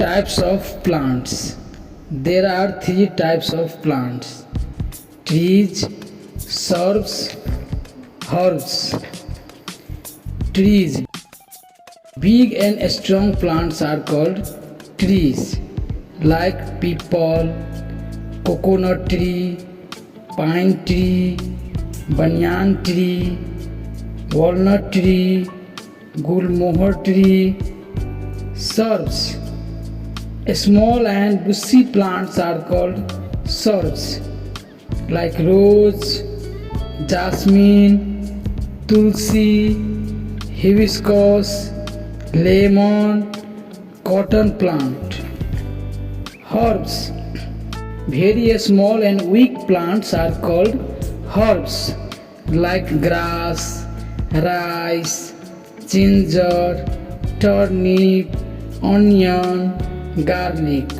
Types of plants. There are three types of plants: trees, shrubs, herbs. Trees. Big and strong plants are called trees, like peepal, coconut tree, pine tree, banyan tree, walnut tree, gulmohar tree. Shrubs. Small and bushy plants are called shrubs, like rose, jasmine, tulsi, hibiscus, lemon, cotton plant. Herbs. Very small and weak plants are called herbs, like grass, rice, ginger, turnip, onion, garlic.